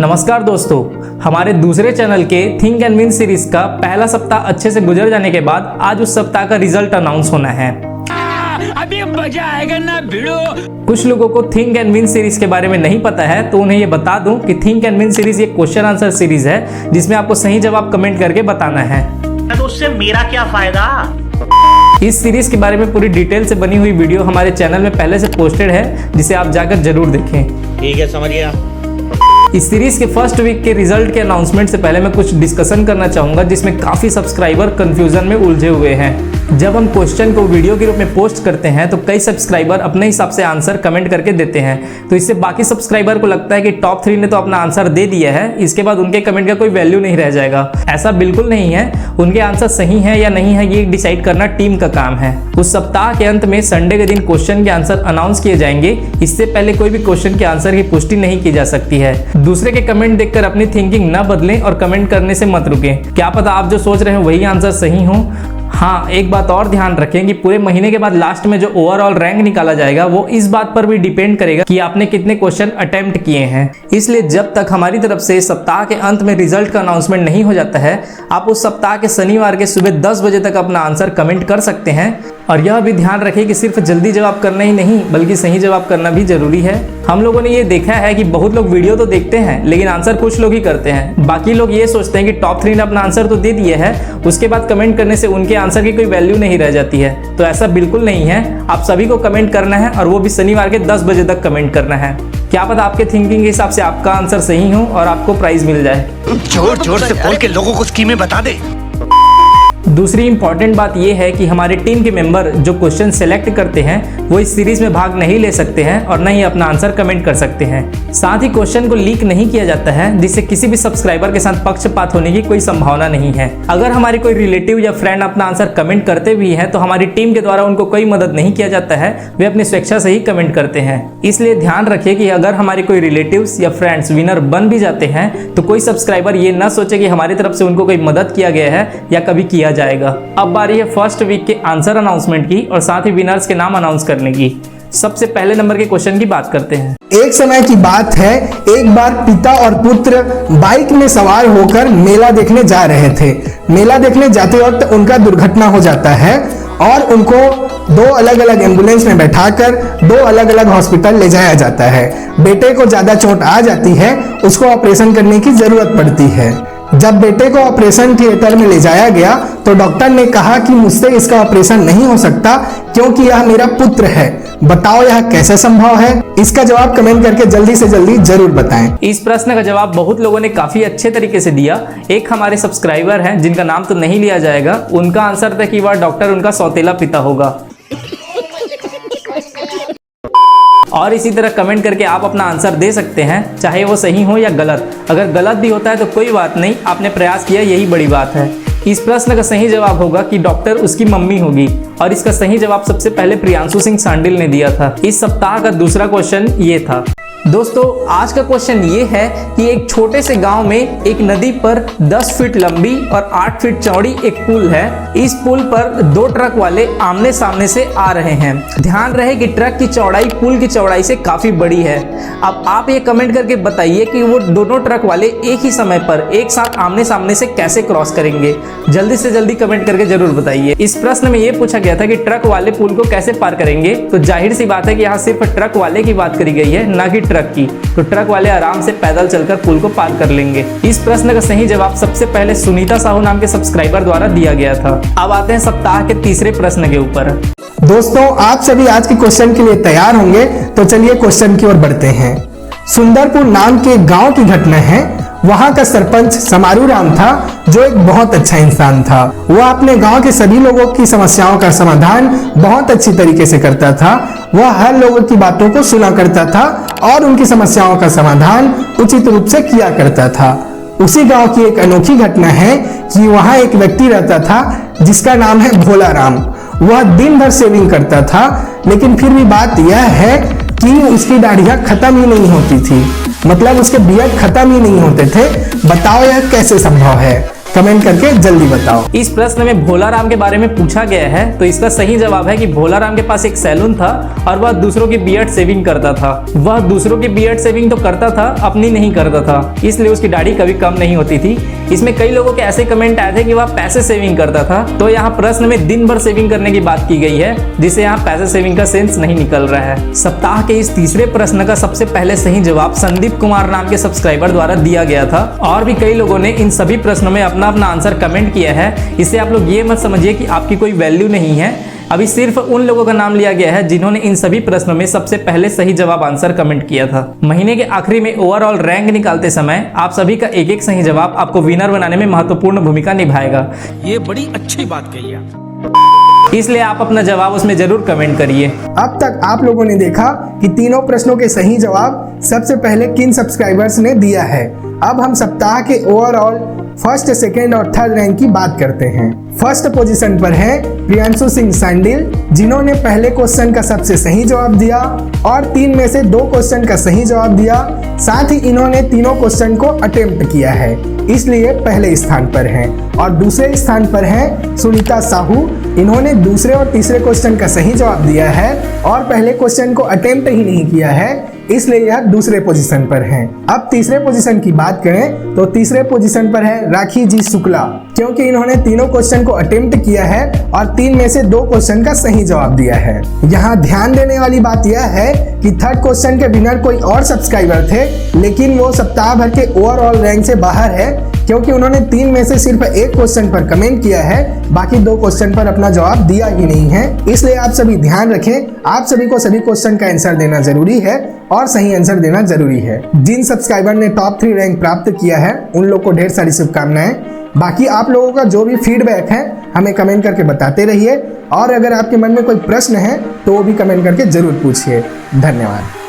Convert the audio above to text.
नमस्कार दोस्तों, हमारे दूसरे चैनल के थिंक एंड विन सीरीज का पहला सप्ताह अच्छे से गुजर जाने के बाद आज उस सप्ताह का रिजल्ट अनाउंस होना है। अभी मजा आएगा ना भिड़ो। कुछ लोगों को थिंक एंड विन सीरीज के बारे में नहीं पता है, तो उन्हें ये बता दूं कि थिंक एंड विन सीरीज एक क्वेश्चन आंसर सीरीज है जिसमें आपको सही जवाब कमेंट करके बताना है। तो उससे मेरा क्या फायदा। इस सीरीज के बारे में पूरी डिटेल से बनी हुई वीडियो हमारे चैनल में पहले से पोस्टेड है, जिसे आप जाकर जरूर देखें। ठीक है, समझ गया। इस सीरीज के फर्स्ट वीक के रिजल्ट के अनाउंसमेंट से पहले मैं कुछ डिस्कशन करना चाहूंगा जिसमें काफी सब्सक्राइबर कंफ्यूजन में उलझे हुए हैं। जब हम क्वेश्चन को वीडियो के रूप में पोस्ट करते हैं तो कई सब्सक्राइबर अपने हिसाब से आंसर कमेंट करके देते हैं, तो इससे बाकी सब्सक्राइबर को लगता है कि टॉप 3 ने तो अपना आंसर दे दिया है, इसके बाद उनके कमेंट का कोई वैल्यू नहीं रह जाएगा। ऐसा बिल्कुल नहीं है। उनके आंसर सही है या नहीं है ये डिसाइड करना टीम का काम है। उस सप्ताह के अंत में संडे के दिन क्वेश्चन के आंसर अनाउंस किए जाएंगे। इससे पहले कोई भी क्वेश्चन के आंसर की पुष्टि नहीं की जा सकती है। दूसरे के कमेंट देखकर अपनी थिंकिंग न बदलें और कमेंट करने से मत रुकें। क्या पता आप जो सोच रहे हो वही आंसर सही हो। हाँ, एक बात और ध्यान रखें कि पूरे महीने के बाद लास्ट में जो ओवरऑल रैंक निकाला जाएगा वो इस बात पर भी डिपेंड करेगा कि आपने कितने क्वेश्चन अटेम्प्ट किए हैं। इसलिए जब तक हमारी तरफ से सप्ताह के अंत में रिजल्ट का अनाउंसमेंट नहीं हो जाता है, आप उस सप्ताह के शनिवार के सुबह 10 बजे तक अपना आंसर कमेंट कर सकते हैं। और यह भी ध्यान रखें कि सिर्फ जल्दी जवाब करना ही नहीं बल्कि सही जवाब करना भी जरूरी है। हम लोगों ने ये देखा है कि बहुत लोग वीडियो तो देखते हैं लेकिन आंसर कुछ लोग ही करते हैं। बाकी लोग ये सोचते हैं कि टॉप 3 ने अपना आंसर तो दे दिया है, उसके बाद कमेंट करने से उनके आंसर की कोई वैल्यू नहीं रह जाती है। तो ऐसा बिल्कुल नहीं है। आप सभी को कमेंट करना है और वो भी शनिवार के 10 बजे तक कमेंट करना है। क्या पता आपके थिंकिंग के हिसाब से आपका आंसर सही हो और आपको प्राइज मिल जाए। जोर जोर से बोल के लोगों को स्कीमें बता दे। दूसरी इंपॉर्टेंट बात यह है कि हमारे टीम के मेंबर जो क्वेश्चन सेलेक्ट करते हैं वो इस सीरीज में भाग नहीं ले सकते हैं और न ही अपना आंसर कमेंट कर सकते हैं। साथ ही क्वेश्चन को लीक नहीं किया जाता है, जिससे किसी भी सब्सक्राइबर के साथ पक्षपात होने की कोई संभावना नहीं है। अगर हमारे कोई रिलेटिव या फ्रेंड अपना आंसर कमेंट करते भी हैं तो हमारी टीम के द्वारा उनको कोई मदद नहीं किया जाता है, वे अपनी स्वेच्छा से ही कमेंट करते हैं। इसलिए ध्यान रखिए कि अगर हमारे कोई रिलेटिव्स या फ्रेंड्स विनर बन भी जाते हैं तो कोई सब्सक्राइबर ये न सोचे कि हमारी तरफ से उनको कोई मदद किया गया है या कभी किया जाएगा। अब बारी है फर्स्ट वीक के आंसर अनाउंसमेंट की और साथ ही विनर्स के नाम अनाउंस करने की। सबसे पहले नंबर के क्वेश्चन की बात करते हैं। एक समय की बात है, एक बार पिता और पुत्र बाइक में सवार होकर मेला देखने जा रहे थे। मेला देखने जाते वक्त उनका दुर्घटना हो जाता है और उनको 2 अलग अलग एम्बुलेंस में बैठाकर 2 अलग अलग हॉस्पिटल ले जाया जाता है। बेटे को ज्यादा चोट आ जाती है, उसको ऑपरेशन करने की जरूरत पड़ती है। जब बेटे को ऑपरेशन थिएटर में ले जाया गया तो डॉक्टर ने कहा कि मुझसे इसका ऑपरेशन नहीं हो सकता क्योंकि यह मेरा पुत्र है। बताओ यह कैसे संभव है? इसका जवाब कमेंट करके जल्दी से जल्दी जरूर बताएं। इस प्रश्न का जवाब बहुत लोगों ने काफी अच्छे तरीके से दिया। एक हमारे सब्सक्राइबर हैं जिनका नाम तो नहीं लिया जाएगा, उनका आंसर था कि वह डॉक्टर उनका सौतेला पिता होगा। और इसी तरह कमेंट करके आप अपना आंसर दे सकते हैं, चाहे वो सही हो या गलत। अगर गलत भी होता है तो कोई बात नहीं, आपने प्रयास किया, यही बड़ी बात है। इस प्रश्न का सही जवाब होगा कि डॉक्टर उसकी मम्मी होगी और इसका सही जवाब सबसे पहले प्रियांशु सिंह सांडिल ने दिया था। इस सप्ताह का दूसरा क्वेश्चन ये था। दोस्तों, आज का क्वेश्चन ये है कि एक छोटे से गांव में एक नदी पर 10 फीट लंबी और 8 फीट चौड़ी एक पुल है। इस पुल पर 2 ट्रक वाले आमने सामने से आ रहे हैं। ध्यान रहे कि ट्रक की चौड़ाई पुल की चौड़ाई से काफी बड़ी है। अब आप ये कमेंट करके बताइए कि वो दोनों ट्रक वाले एक ही समय पर एक साथ आमने सामने से कैसे क्रॉस करेंगे। जल्दी से जल्दी कमेंट करके जरूर बताइए। इस प्रश्न में ये पूछा गया था कि ट्रक वाले पुल को कैसे पार करेंगे, तो जाहिर सी बात है कि यहाँ सिर्फ ट्रक वाले की बात करी गई है, ना कि ट्रक की। तो ट्रक वाले आराम से पैदल चलकर पुल को पार कर लेंगे। इस प्रश्न का सही जवाब सबसे पहले सुनीता साहू नाम के सब्सक्राइबर द्वारा दिया गया था। अब आते हैं सप्ताह के तीसरे प्रश्न के ऊपर। दोस्तों, आप सभी आज के क्वेश्चन के लिए तैयार होंगे, तो चलिए क्वेश्चन की ओर बढ़ते हैं। सुंदरपुर नाम के गांव की घटना है। वहां का सरपंच समारू राम था, जो एक बहुत अच्छा इंसान था। वह अपने गांव के सभी लोगों की समस्याओं का समाधान बहुत अच्छी तरीके से करता था। वह हर लोगों की बातों को सुना करता था और उनकी समस्याओं का समाधान उचित रूप से किया करता था। उसी गांव की एक अनोखी घटना है कि वहां एक व्यक्ति रहता था जिसका नाम है भोला राम। वह दिन भर सेविंग करता था, लेकिन फिर भी बात यह है कि उसकी दाढ़ियां खत्म ही नहीं होती थी। मतलब उसके बियर्ड खत्म ही नहीं होते थे। बताओ यह कैसे संभव है? कमेंट करके जल्दी बताओ। इस प्रश्न में भोलाराम के बारे में पूछा गया है, तो इसका सही जवाब है कि भोलाराम के पास एक सैलून था और वह दूसरों की बियर्ड सेविंग करता था। वह दूसरों की बियर्ड सेविंग तो करता था, अपनी नहीं करता था, इसलिए उसकी दाढ़ी कभी कम नहीं होती थी। इसमें कई लोगों के ऐसे कमेंट आए थे कि वह पैसे सेविंग करता था, तो यहाँ प्रश्न में दिन भर सेविंग करने की बात की गई है, जिससे यहाँ पैसे सेविंग का सेंस नहीं निकल रहा है। सप्ताह के इस तीसरे प्रश्न का सबसे पहले सही जवाब संदीप कुमार नाम के सब्सक्राइबर द्वारा दिया गया था और भी कई लोगों ने इन सभी प्रश्नों में अपना अपना आंसर कमेंट किया है। इससे आप लोग ये मत समझिए कि आपकी कोई वैल्यू नहीं है। अभी सिर्फ उन लोगों का नाम लिया गया है जिन्होंने इन सभी प्रश्नों में सबसे पहले सही जवाब आंसर कमेंट किया था। महीने के आखिरी में ओवरऑल रैंक निकालते समय आप सभी का एक एक सही जवाब आपको विनर बनाने में महत्वपूर्ण भूमिका निभाएगा। ये बड़ी अच्छी बात कही आप। इसलिए आप अपना जवाब उसमें जरूर कमेंट करिए। अब तक आप लोगों ने देखा कि तीनों प्रश्नों के सही जवाब सबसे पहले किन सब्सक्राइबर्स ने दिया है। अब हम सप्ताह के ओवरऑल फर्स्ट, सेकेंड और थर्ड रैंक की बात करते हैं। फर्स्ट पोजीशन पर है प्रियांशु सिंह सैंडिल, जिन्होंने पहले क्वेश्चन का सबसे सही जवाब दिया और 3 में से 2 क्वेश्चन का सही जवाब दिया। साथ ही इन्होंने तीनों क्वेश्चन को अटेम्प्ट किया है, इसलिए पहले स्थान पर हैं। और दूसरे स्थान पर है सुनीता साहू, इन्होंने दूसरे और तीसरे क्वेश्चन का सही जवाब दिया है और पहले क्वेश्चन को अटेम्प्ट ही नहीं किया है, इसलिए यह दूसरे पोजीशन पर हैं। अब तीसरे पोजीशन की बात करें तो तीसरे पोजीशन पर है राखी जी शुक्ला, क्योंकि इन्होंने तीनों क्वेश्चन को अटेम्प्ट किया है और 3 में से 2 क्वेश्चन का सही जवाब दिया है। यहाँ ध्यान देने वाली बात यह है कि थर्ड क्वेश्चन के विनर कोई और सब्सक्राइबर थे, लेकिन वो सप्ताह भर के ओवरऑल रैंक से बाहर है, क्योंकि उन्होंने 3 में से सिर्फ 1 क्वेश्चन पर कमेंट किया है, बाकी 2 क्वेश्चन पर अपना जवाब दिया ही नहीं है। इसलिए आप सभी ध्यान रखें, आप सभी को सभी क्वेश्चन का आंसर देना जरूरी है और सही आंसर देना जरूरी है। जिन सब्सक्राइबर ने टॉप 3 रैंक प्राप्त किया है उन लोग को ढेर सारी शुभकामनाएं। बाकी आप लोगों का जो भी फीडबैक है हमें कमेंट करके बताते रहिए और अगर आपके मन में कोई प्रश्न है तो वो भी कमेंट करके जरूर पूछिए। धन्यवाद।